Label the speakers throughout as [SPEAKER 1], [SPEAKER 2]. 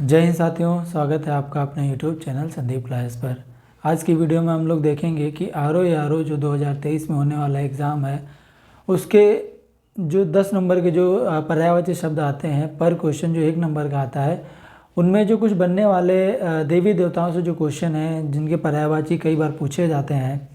[SPEAKER 1] जय हिंद साथियों, स्वागत है आपका अपने यूट्यूब चैनल संदीप क्लास पर। आज की वीडियो में हम लोग देखेंगे कि आर जो 2023 में होने वाला एग्ज़ाम है उसके जो 10 नंबर के जो पर्यायवाची शब्द आते हैं पर क्वेश्चन जो 1 नंबर का आता है, उनमें जो कुछ बनने वाले देवी देवताओं से जो क्वेश्चन हैं जिनके पर्यायवाची कई बार पूछे जाते हैं,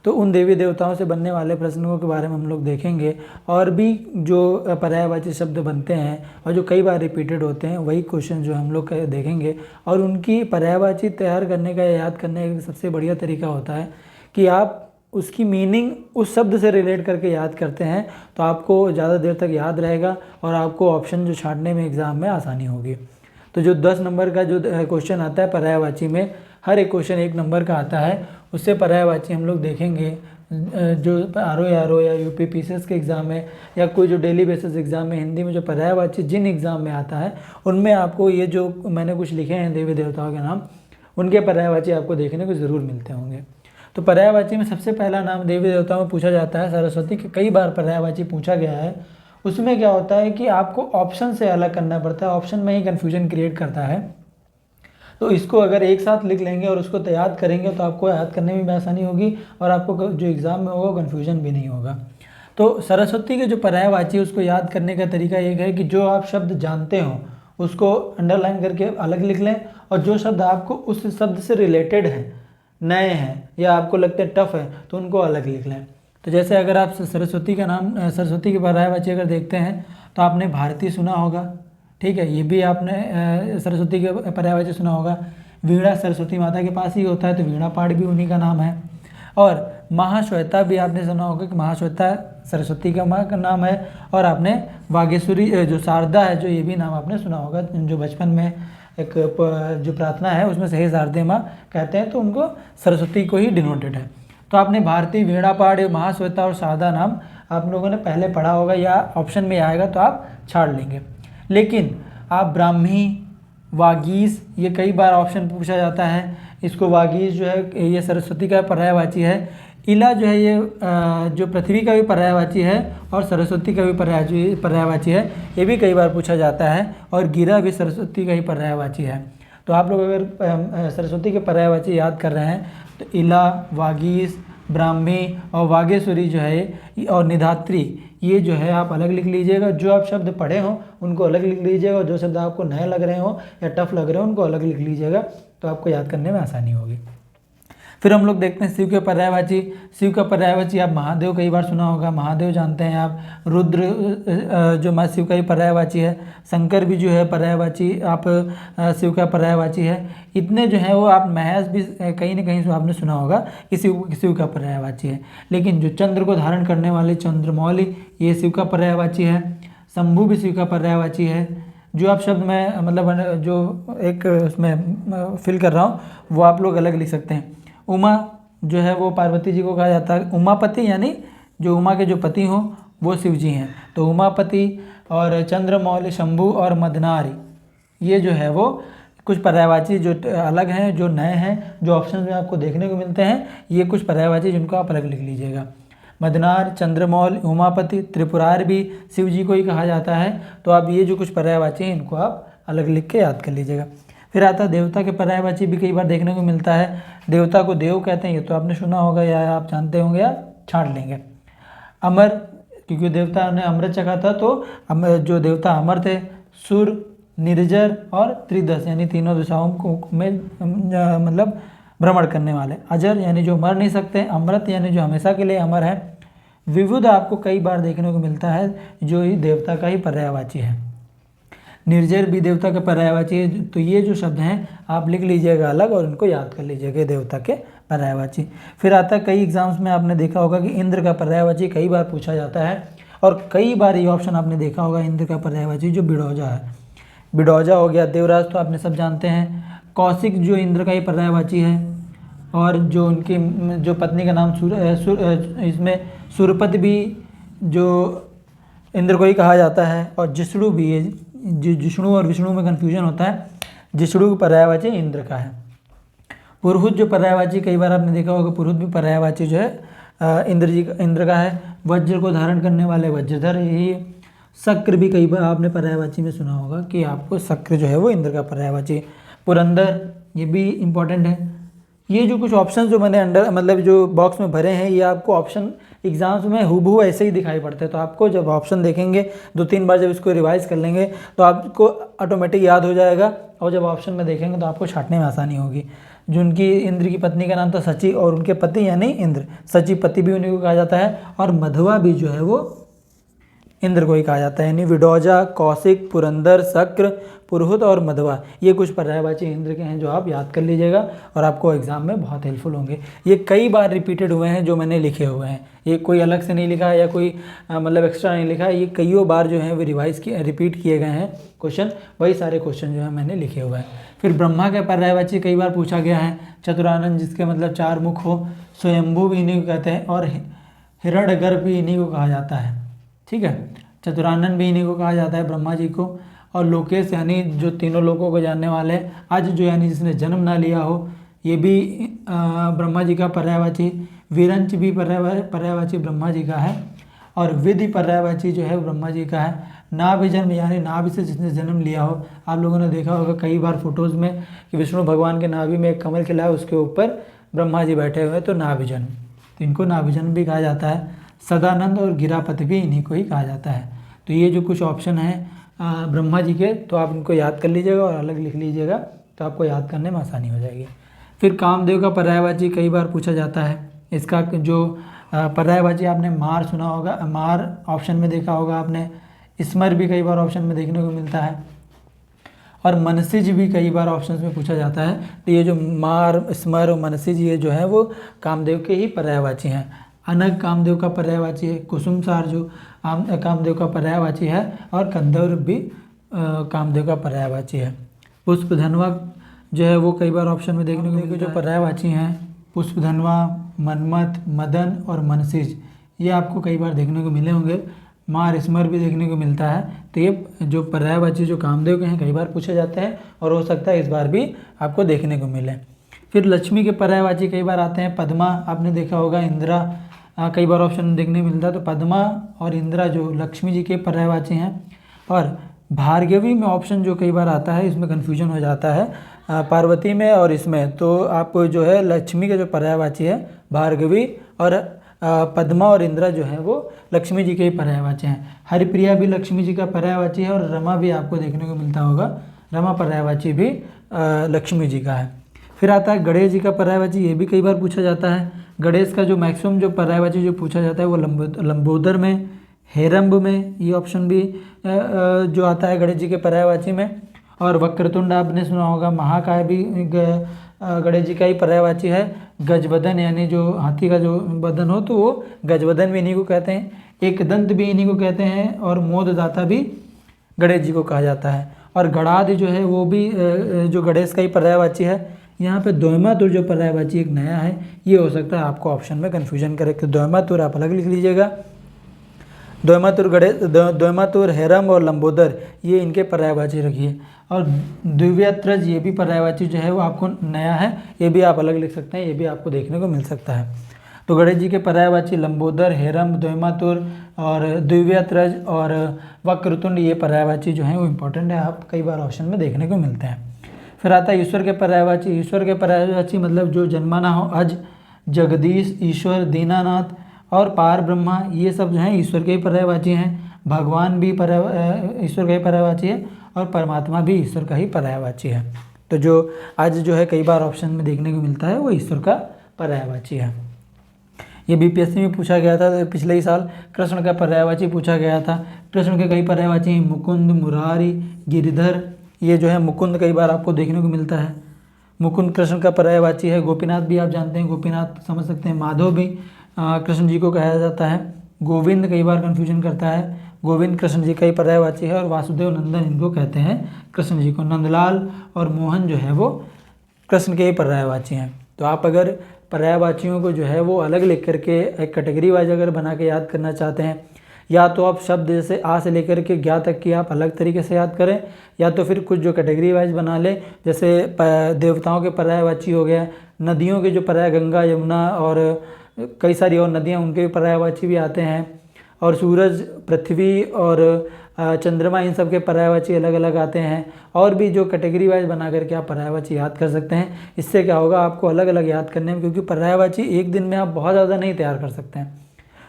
[SPEAKER 1] तो उन देवी देवताओं से बनने वाले प्रश्नों के बारे में हम लोग देखेंगे। और भी जो पर्यायवाची शब्द बनते हैं और जो कई बार रिपीटेड होते हैं, वही क्वेश्चन जो हम लोग देखेंगे। और उनकी पर्यायवाची तैयार करने का या याद करने का सबसे बढ़िया तरीका होता है कि आप उसकी मीनिंग उस शब्द से रिलेट करके याद करते हैं, तो आपको ज़्यादा देर तक याद रहेगा और आपको ऑप्शन जो छांटने में एग्ज़ाम में आसानी होगी। तो जो 10 नंबर का जो क्वेश्चन आता है पर्यायवाची में, हर एक क्वेश्चन 1 नंबर का आता है। उससे पर्यायवाची हम लोग देखेंगे जो आर या यूपी पीसीएस के एग्ज़ाम में या कोई जो डेली बेसिस एग्ज़ाम में हिंदी में जो पर्यायवाची जिन एग्ज़ाम में आता है, उनमें आपको ये जो मैंने कुछ लिखे हैं देवी देवताओं के नाम, उनके पर्यायवाची आपको देखने को ज़रूर मिलते होंगे। तो पर्यायवाची में सबसे पहला नाम देवी देवताओं में पूछा जाता है सरस्वती के। कई बार पर्यायवाची पूछा गया है। उसमें क्या होता है कि आपको ऑप्शन से अलग करना पड़ता है, ऑप्शन में ही कन्फ्यूजन क्रिएट करता है। तो इसको अगर एक साथ लिख लेंगे और उसको याद करेंगे तो आपको याद करने में भी आसानी होगी और आपको जो एग्ज़ाम में होगा कन्फ्यूजन भी नहीं होगा। तो सरस्वती के जो पर्यायवाची है उसको याद करने का तरीका एक है कि जो आप शब्द जानते हो उसको अंडरलाइन करके अलग लिख लें, और जो शब्द आपको उस शब्द से रिलेटेड हैं, नए हैं या आपको लगते हैं टफ है, तो उनको अलग लिख लें। तो जैसे अगर आप सरस्वती का नाम, सरस्वती के पर्यायवाची अगर देखते हैं तो आपने भारती सुना होगा, ठीक है, ये भी आपने सरस्वती के पर्यायवाची सुना होगा। वीणा सरस्वती माता के पास ही होता है, तो वीणा पाठ भी उन्हीं का नाम है। और महाश्वेता भी आपने सुना होगा कि महाश्वेता सरस्वती का माँ का नाम है। और आपने वागेश्वरी जो शारदा है, जो ये भी नाम आपने सुना होगा, जो बचपन में एक जो प्रार्थना है उसमें सही शारदे माँ कहते हैं, तो उनको सरस्वती को ही डिनोटेड है। तो आपने भारती, वीणा पाठ, महाश्वेता और शारदा नाम आप लोगों ने पहले पढ़ा होगा या ऑप्शन में आएगा तो आप छाड़ लेंगे। लेकिन आप ब्राह्मी, वागीश, ये कई बार ऑप्शन पूछा जाता है। इसको वागीश जो है ये सरस्वती का पर्यायवाची है। इला जो है ये जो पृथ्वी का भी पर्यायवाची है और सरस्वती का भी पर्यायवाची है, ये भी कई बार पूछा जाता है। और गिरा भी सरस्वती का ही पर्यायवाची है। तो आप लोग अगर सरस्वती के पर्यायवाची याद कर रहे हैं तो इला, वागीश, ब्राह्मी और वागेश्वरी जो है और निधात्री, ये जो है आप अलग लिख लीजिएगा। जो आप शब्द पढ़े हों उनको अलग लिख लीजिएगा, और जो शब्द आपको नए लग रहे हों या टफ लग रहे हों उनको अलग लिख लीजिएगा, तो आपको याद करने में आसानी होगी। फिर हम लोग देखते हैं शिव के पर्यायवाची। शिव का पर्यायवाची आप महादेव कई बार सुना होगा, महादेव जानते हैं आप। रुद्र जो माँ शिव का ही पर्यायवाची है। शंकर भी जो है पर्यायवाची आप शिव का पर्यायवाची है। इतने जो है वो आप महेश भी कहीं ना कहीं आपने सुना होगा कि शिव का पर्यायवाची है। लेकिन जो चंद्र को धारण करने वाले चंद्रमौली, ये शिव का पर्यायवाची है। शंभु भी शिव का पर्यायवाची है। जो आप शब्द मैं मतलब जो एक उसमें फिल कर रहा हूँ वो आप लोग अलग लिख सकते हैं। उमा जो है वो पार्वती जी को कहा जाता है। उमापति यानी जो उमा के जो पति हों वो शिव जी हैं, तो उमापति। और चंद्रमौली, शंभु और मदनारी, ये जो है वो कुछ पर्यायवाची जो अलग हैं, जो नए हैं, जो ऑप्शन में आपको देखने को मिलते हैं। ये कुछ पर्यायवाची जिनको आप अलग लिख लीजिएगा। मदनार, चंद्रमौल, उमापति, त्रिपुरार भी शिव जी को ही कहा जाता है। तो आप ये जो कुछ पर्यायवाची हैं इनको आप अलग लिख के याद कर लीजिएगा। फिर आता है देवता के पर्यायवाची भी कई बार देखने को मिलता है। देवता को देव कहते हैं, ये तो आपने सुना होगा या आप जानते होंगे या छाड़ लेंगे। अमर, क्योंकि देवता ने अमृत चखा था, तो जो देवता अमर थे। सुर, निर्जर और त्रिदश यानी तीनों दिशाओं को में मतलब भ्रमण करने वाले। अजर यानी जो मर नहीं सकते। अमृत यानी जो हमेशा के लिए अमर है। विबुध आपको कई बार देखने को मिलता है, जो ही देवता का ही पर्यायवाची है। निर्जर भी देवता का पर्यायवाची है। तो ये जो शब्द हैं आप लिख लीजिएगा अलग और इनको याद कर लीजिएगा देवता के पर्यायवाची। फिर आता है कई एग्जाम्स में आपने देखा होगा कि इंद्र का पर्यायवाची कई बार पूछा जाता है, और कई बार ये ऑप्शन आपने देखा होगा इंद्र का पर्यायवाची जो बिडौजा है। बिडौजा हो गया। देवराज तो आपने सब जानते हैं। कौशिक जो इंद्र का ही पर्यायवाची है। और जो उनकी जो पत्नी का नाम इसमें सुरपत भी जो इंद्र को ही कहा जाता है। और जिष्णु भी है। जिष्णु और विष्णु में कन्फ्यूजन होता है। जिष्णु पर्यायवाची इंद्र का है। पुरुहूत जो पर्यायवाची कई बार आपने देखा होगा, पुरुहूत भी पर्यायवाची जो है इंद्र का है। वज्र को धारण करने वाले वज्रधर यही है। शक्र भी कई बार आपने पर्यायवाची में सुना होगा कि आपको शक्र जो है वो इंद्र का पर्यायवाची। पुरंदर, ये भी इम्पोर्टेंट है। ये जो कुछ ऑप्शन जो मैंने अंडर मतलब जो बॉक्स में भरे हैं, ये आपको ऑप्शन एग्जाम्स में हूबहू ऐसे ही दिखाई पड़ते हैं। तो आपको जब ऑप्शन देखेंगे 2-3 बार जब इसको रिवाइज कर लेंगे तो आपको ऑटोमेटिक याद हो जाएगा, और जब ऑप्शन में देखेंगे तो आपको छांटने में आसानी होगी। जिनकी इंद्र की पत्नी का नाम था सची, और उनके पति यानी इंद्र, सची पति भी उन्हीं को कहा जाता है, और मधुआ भी जो है वो इंद्र को ही कहा जाता है। यानी विडोजा, कौशिक, पुरंदर, शक्र, पुरोहित और मधवा, ये कुछ पर्यायवाची इंद्र के हैं जो आप याद कर लीजिएगा और आपको एग्जाम में बहुत हेल्पफुल होंगे। ये कई बार रिपीटेड हुए हैं जो मैंने लिखे हुए हैं, ये कोई अलग से नहीं लिखा है या कोई मतलब एक्स्ट्रा नहीं लिखा है, ये कईयों बार जो है वो रिपीट किए गए हैं क्वेश्चन, वही सारे क्वेश्चन जो है मैंने लिखे हुए हैं। फिर ब्रह्मा के पर्यायवाची कई बार पूछा गया है, चतुरानन जिसके मतलब 4 मुख हो, स्वयंभू भी इन्हीं को कहते हैं, और हिरण्यगर्भ भी इन्हीं को कहा जाता है। ठीक है, चतुरानन भी इन्हीं को कहा जाता है ब्रह्मा जी को, और लोकेश यानी जो तीनों लोगों को जानने वाले, आज जो यानी जिसने जन्म ना लिया हो, ये भी ब्रह्मा जी का पर्यायवाची। विरंच भी पर्यायवाची ब्रह्मा जी का है, और विधि पर्यायवाची जो है ब्रह्मा जी का है। नाभि जन्म यानी नाभि से जिसने जन्म लिया हो, आप लोगों ने देखा होगा कई बार फोटोज़ में कि विष्णु भगवान के नाभि में एक कमल खिला है, उसके ऊपर ब्रह्मा जी बैठे हुए हैं, तो नाभि जन्म, तो इनको नाभि जन्म भी कहा जाता है। सदानंद और गिरापति भी इन्हीं को ही कहा जाता है। तो ये जो कुछ ऑप्शन हैं ब्रह्मा जी के, तो आप इनको याद कर लीजिएगा और अलग लिख लीजिएगा, तो आपको याद करने में आसानी हो जाएगी। फिर कामदेव का पर्यायवाची कई बार पूछा जाता है। इसका जो पर्यायवाची आपने मार सुना होगा, मार ऑप्शन में देखा होगा आपने, स्मर भी कई बार ऑप्शन में देखने को मिलता है, और मनसिज भी कई बार ऑप्शन में पूछा जाता है। तो ये जो मार, स्मर और मनसिज, ये जो है वो कामदेव के ही पर्यायवाची हैं। अनग कामदेव का पर्यायवाची है, कुसुमसार जो कामदेव का पर्यायवाची है, और कंदर्व भी कामदेव का पर्यायवाची है। पुष्पधनवा जो है वो कई बार ऑप्शन में देखने को मिलता है। जो पर्यायवाची हैं पुष्पधनवा, मनमत, मदन और मनसिज, ये आपको कई बार देखने को मिले होंगे। मार, स्मर भी देखने को मिलता है। तो ये जो पर्यायवाची जो कामदेव के हैं कई बार पूछे जाते हैं, और हो सकता है इस बार भी आपको देखने को मिले। फिर लक्ष्मी के पर्यायवाची कई बार आते हैं। पद्मा आपने देखा होगा, इंदिरा कई बार ऑप्शन देखने को मिलता है। तो पद्मा और इंदिरा जो लक्ष्मी जी के पर्यायवाची हैं। और भार्गवी में ऑप्शन जो कई बार आता है, इसमें कन्फ्यूजन हो जाता है पार्वती में और इसमें, तो आप जो है लक्ष्मी के जो पर्यायवाची है भार्गवी, और पद्मा और इंदिरा जो है वो लक्ष्मी जी के ही पर्यायवाची हैं। हरिप्रिया भी लक्ष्मी जी का पर्यायवाची है, और रमा भी आपको देखने को मिलता होगा, रमा पर्यायवाची भी लक्ष्मी जी का है। फिर आता है गणेश जी का पर्यायवाची, ये भी कई बार पूछा जाता है। गणेश का जो मैक्सिमम जो पर्यायवाची जो पूछा जाता है वो लंबोदर में, हेरंब में, ये ऑप्शन भी जो आता है गणेश जी के पर्यायवाची में। और वक्रतुंड आपने सुना होगा, महाकाय भी गणेश जी का ही पर्यायवाची है। गजवदन यानी जो हाथी का जो बदन हो, तो वो गजवदन भी इन्हीं को कहते हैं। एक दंत भी इन्हीं को कहते हैं, और मोददाता भी गणेश जी को कहा जाता है। और गणाध जो है वो भी जो गणेश का ही पर्यायवाची है। यहाँ पे द्वैमातुर जो पर्यायवाची एक नया है, ये हो सकता है आपको ऑप्शन में कन्फ्यूजन करे, तो द्वैमातुर आप अलग लिख लीजिएगा। द्वैमातुर, हेरम और लंबोदर, ये इनके पर्यायवाची रखिए। और द्विव्यत्रज, ये भी पर्यायवाची जो है वो आपको नया है, ये भी आप अलग लिख सकते हैं, ये भी आपको देखने को मिल सकता है। तो गणेश जी के पर्यायवाची लंबोदर, हेरम, द्वैमातुर और द्विव्यत्रज और वक्रतुंड, ये पर्यायवाची जो हैं वो इंपॉर्टेंट है, आप कई बार ऑप्शन में देखने को मिलते हैं। फिर आता है ईश्वर के पर्यायवाची। ईश्वर के पर्यायवाची मतलब जो जन्मा ना हो, अज, जगदीश, ईश्वर, दीनानाथ और पार ब्रह्मा, ये सब जो हैं ईश्वर के ही पर्यायवाची हैं। भगवान भी ईश्वर का ही पर्यायवाची है, और परमात्मा भी ईश्वर का ही पर्यायवाची है। तो जो आज जो है कई बार ऑप्शन में देखने को मिलता है वो ईश्वर का पर्यायवाची है। ये बीपीएससी में पूछा गया था पिछले ही साल, कृष्ण का पर्यायवाची पूछा गया था। कृष्ण के कई पर्यायवाची हैं, मुकुंद, मुरारी, गिरिधर, ये जो है मुकुंद कई बार आपको देखने को मिलता है। मुकुंद कृष्ण का पर्यायवाची है। गोपीनाथ भी आप जानते हैं, गोपीनाथ समझ सकते हैं। माधव भी कृष्ण जी को कहा जाता है। गोविंद कई बार कन्फ्यूजन करता है, गोविंद कृष्ण जी का ही पर्यायवाची है। और वासुदेव नंदन इनको कहते हैं कृष्ण जी को। नंदलाल और मोहन जो है वो कृष्ण के ही पर्यायवाची हैं। तो आप अगर पर्यायवाचियों को जो है वो अलग लिख करके एक कैटेगरी वाइज अगर बना के याद करना चाहते हैं, या तो आप शब्द जैसे आ से लेकर के ज्ञा तक की आप अलग तरीके से याद करें, या तो फिर कुछ जो कैटेगरी वाइज बना लें, जैसे देवताओं के पर्यायवाची हो गया, नदियों के जो पर्याय, गंगा, यमुना और कई सारी और नदियाँ, उनके पर्यायवाची भी आते हैं। और सूरज, पृथ्वी और चंद्रमा, इन सब के पर्यायवाची अलग अलग आते हैं। और भी जो कैटेगरी वाइज बना करके आप पर्यायवाची याद कर सकते हैं। इससे क्या होगा, आपको अलग अलग याद करने में, क्योंकि पर्यायवाची एक दिन में आप बहुत ज़्यादा नहीं तैयार कर सकते हैं।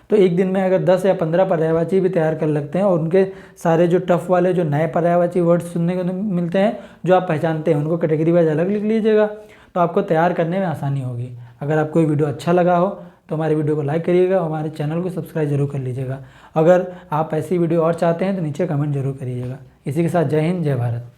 [SPEAKER 1] तो एक दिन में अगर 10 या 15 पर्यायवाची भी तैयार कर लगते हैं और उनके सारे जो टफ वाले जो नए पर्यायवाची वर्ड्स सुनने को मिलते हैं जो आप पहचानते हैं, उनको कैटेगरी वाइज अलग लिख लीजिएगा, तो आपको तैयार करने में आसानी होगी। अगर आपको ये वीडियो अच्छा लगा हो तो हमारे वीडियो को लाइक करिएगा और हमारे चैनल को सब्सक्राइब जरूर कर लीजिएगा। अगर आप ऐसी वीडियो और चाहते हैं तो नीचे कमेंट जरूर करिएगा। इसी के साथ जय हिंद, जय भारत।